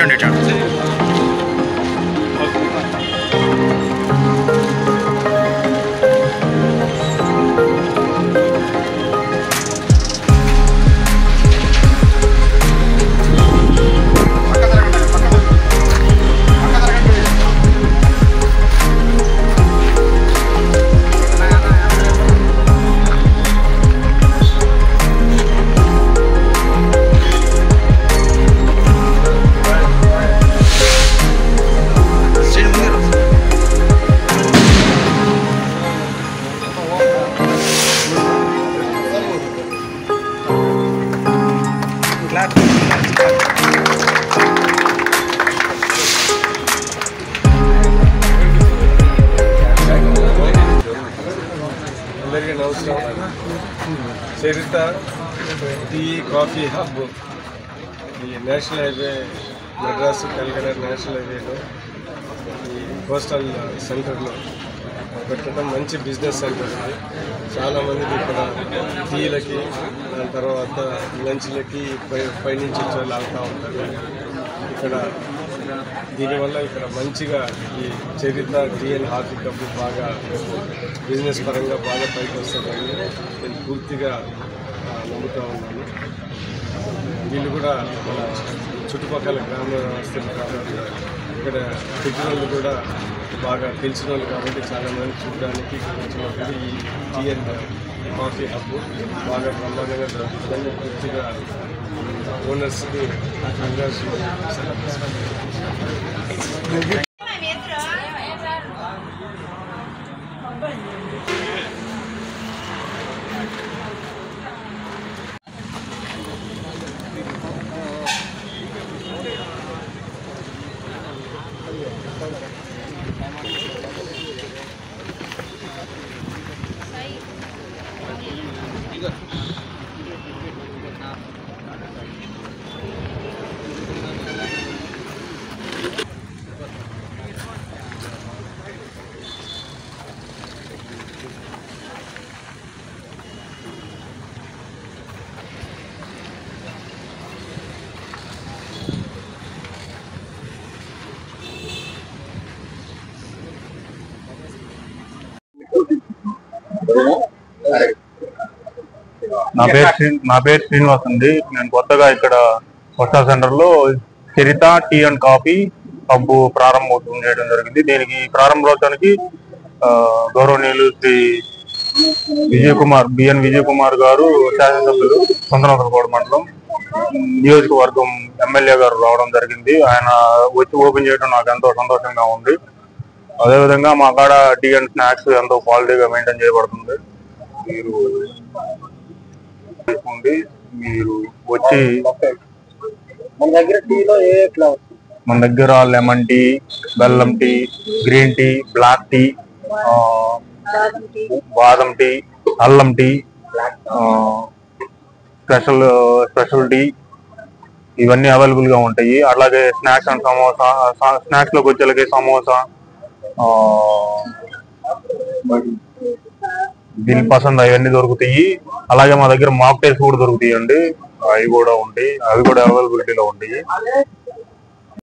చూడండి ఇట్లా. అందరికీ నమస్కారం. చరిత టీ కాఫీ హబ్ ఈ national highway Madras Calcutta national హైవేలో ఈ కోస్టల్ సెంటర్లో పెట్టడం మంచి బిజినెస్ సెంటర్ ఇది. చాలామందికి ఇక్కడ టీలకి దాని తర్వాత లంచ్లకి పైనుంచి వచ్చి వాళ్ళు ఆగుతూ ఉంటారు. ఇక్కడ దీనివల్ల ఇక్కడ మంచిగా ఈ చరిత్ర టీ అండ్ కాఫీ కప్పు బాగా బిజినెస్ పరంగా బాగా పైకి వస్తుందని నేను పూర్తిగా నమ్ముతూ ఉన్నాను. వీళ్ళు కూడా మన చుట్టుపక్కల గ్రామస్తులు కాబట్టి ఇక్కడ పెట్టిన వాళ్ళు కూడా బాగా తెలిసిన వాళ్ళు కాబట్టి చాలామంది చూడడానికి వచ్చినప్పుడు ఈ టీ అండ్ కాఫీ హబ్ బాగా బ్రహ్మాండంగా జరుగుతుందని పూర్తిగా ఓనర్స్కి నా పేరు శ్రీనివాస్ అండి. నేను కొత్తగా ఇక్కడ కొత్త సెంటర్ లో చరిత టీ అండ్ కాఫీ పబ్ ప్రారంభోత్సవం చేయడం జరిగింది. దీనికి ప్రారంభోత్సవానికి గౌరవనీయులు శ్రీ బిఎన్ విజయ్ కుమార్ గారు శాసనసభ్యులు సొంతనగరకోట మండలం నియోజకవర్గం ఎమ్మెల్యే గారు రావడం జరిగింది. ఆయన వచ్చి ఓపెన్ చేయడం నాకు ఎంతో సంతోషంగా ఉంది. అదేవిధంగా మా కాడ టీ అండ్ స్నాక్స్ ఎంతో క్వాలిటీగా మెయింటైన్ చేయబడుతుంది. మీరు వచ్చి మన దగ్గర లెమన్ టీ, బెల్లం tea, green tea, black tea, బాదం టీ, అల్లం టీ, స్పెషల్ టీ ఇవన్నీ అవైలబుల్ గా ఉంటాయి. అలాగే స్నాక్స్ అండ్ సమోసా, స్నాక్స్ లోకి వచ్చేలకి సమోసా, దీనికి పసంద అవన్నీ దొరుకుతాయి. అలాగే మా దగ్గర మాక్టైల్స్ కూడా దొరుకుతాయి అండి. అవి కూడా ఉంటాయి, అవి కూడా అవైలబిలిటీలో ఉంటాయి.